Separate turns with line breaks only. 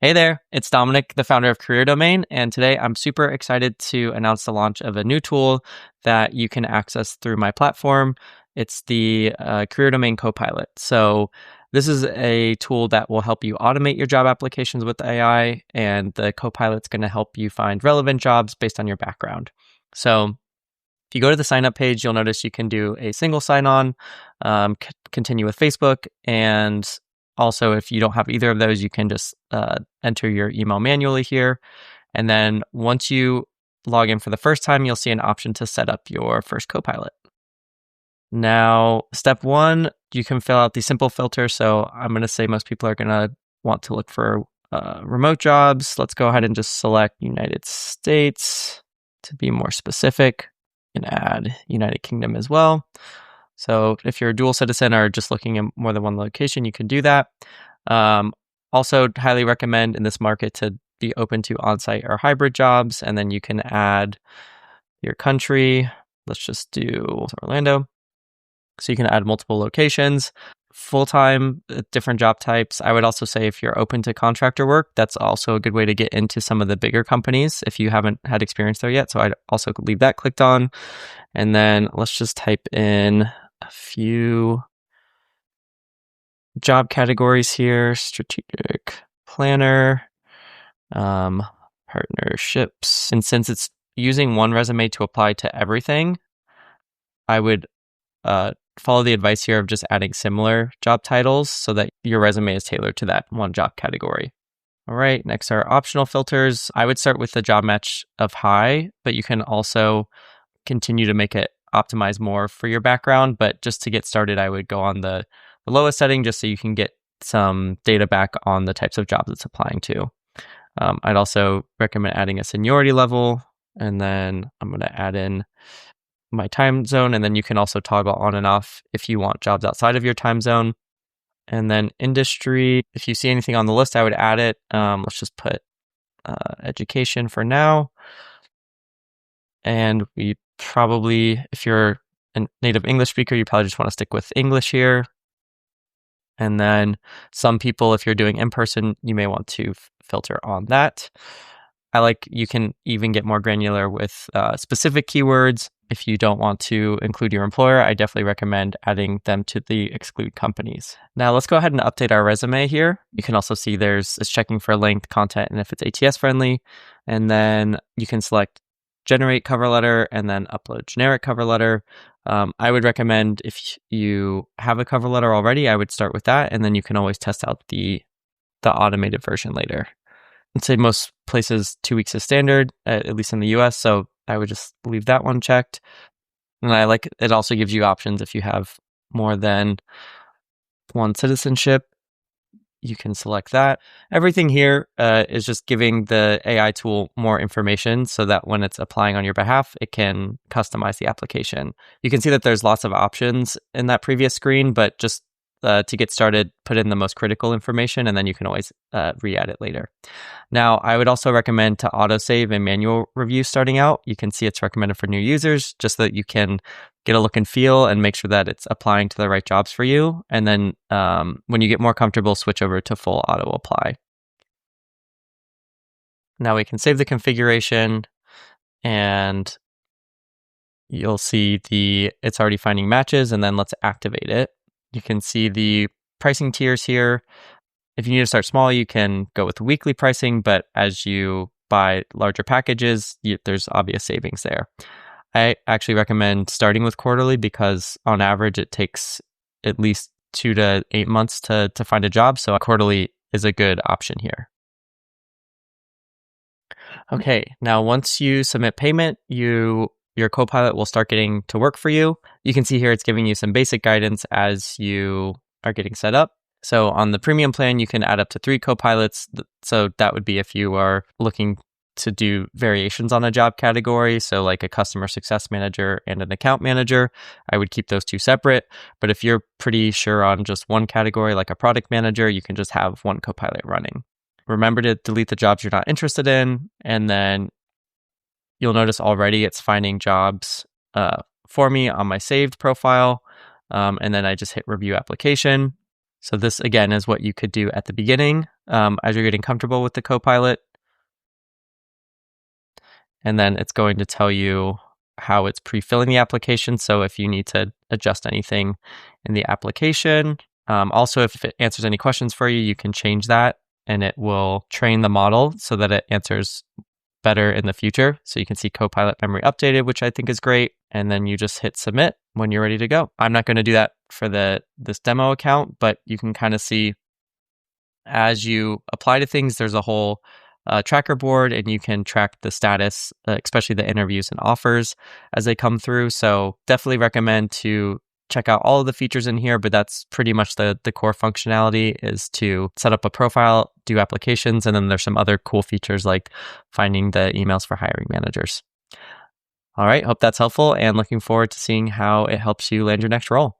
Hey there, it's Dominic, the founder of Career Domain, and today I'm super excited to announce the launch of a new tool that you can access through my platform. It's the Career Domain Copilot. So this is a tool that will help you automate your job applications with AI, and the Copilot's going to help you find relevant jobs based on your background. So if you go to the sign up page, you'll notice you can do a single sign on, continue with Facebook, and also, if you don't have either of those, you can just enter your email manually here. And then once you log in for the first time, you'll see an option to set up your first Copilot. Now, step one, you can fill out the simple filter. So I'm going to say most people are going to want to look for remote jobs. Let's go ahead and just select United States to be more specific. You can add United Kingdom as well. So if you're a dual citizen or just looking in more than one location, you can do that. Also, highly recommend in this market to be open to on-site or hybrid jobs. And then you can add your country. Let's just do Orlando. So you can add multiple locations, full-time, different job types. I would also say if you're open to contractor work, that's also a good way to get into some of the bigger companies if you haven't had experience there yet. So I'd also leave that clicked on. And then let's just type in a few job categories here: strategic planner, partnerships. And since it's using one resume to apply to everything, I would follow the advice here of just adding similar job titles so that your resume is tailored to that one job category. All right, next are optional filters. I would start with the job match of high, but you can also continue to make it optimize more for your background. But just to get started, I would go on the lowest setting just so you can get some data back on the types of jobs it's applying to. I'd also recommend adding a seniority level, and then I'm going to add in my time zone, and then you can also toggle on and off if you want jobs outside of your time zone. And then industry, if you see anything on the list, I would add it. Let's just put education for now. And we probably, if you're a native English speaker, you probably just want to stick with English here. And then some people, if you're doing in person, you may want to filter on that. You can even get more granular with specific keywords. If you don't want to include your employer, I definitely recommend adding them to the exclude companies. Now let's go ahead and update our resume here. You can also see it's checking for length, content, and if it's ATS friendly. And then you can select generate cover letter and then upload generic cover letter. I would recommend if you have a cover letter already, I would start with that, and then you can always test out the automated version later. I'd say most places 2 weeks is standard, at least in the US, so I would just leave that one checked. And it also gives you options if you have more than one citizenship. You can select that. Everything here is just giving the AI tool more information so that when it's applying on your behalf, it can customize the application. You can see that there's lots of options in that previous screen, but just to get started, put in the most critical information, and then you can always re-add it later. Now, I would also recommend to autosave and manual review starting out. You can see it's recommended for new users just so that you can get a look and feel and make sure that it's applying to the right jobs for you. And then when you get more comfortable, switch over to full auto apply. Now we can save the configuration, and you'll see it's already finding matches, and then let's activate it. You can see the pricing tiers here. If you need to start small, you can go with weekly pricing, but as you buy larger packages, there's obvious savings there. I actually recommend starting with quarterly because on average, it takes at least 2 to 8 months to find a job. So quarterly is a good option here. Okay, now once you submit payment, your Copilot will start getting to work for you. You can see here it's giving you some basic guidance as you are getting set up. So on the premium plan, you can add up to 3 Copilots. So that would be if you are looking to do variations on a job category. So like a customer success manager and an account manager, I would keep those 2 separate. But if you're pretty sure on just one category, like a product manager, you can just have one Copilot running. Remember to delete the jobs you're not interested in, and then you'll notice already it's finding jobs for me on my saved profile. And then I just hit review application. So this, again, is what you could do at the beginning as you're getting comfortable with the Copilot. And then it's going to tell you how it's pre-filling the application. So if you need to adjust anything in the application, also if it answers any questions for you, you can change that and it will train the model so that it answers better in the future. So you can see Copilot memory updated, which I think is great. And then you just hit submit when you're ready to go. I'm not going to do that for this demo account, but you can kind of see as you apply to things, there's a whole tracker board and you can track the status, especially the interviews and offers as they come through. So definitely recommend to check out all of the features in here, but that's pretty much the core functionality is to set up a profile, do applications, and then there's some other cool features like finding the emails for hiring managers. All right, hope that's helpful and looking forward to seeing how it helps you land your next role.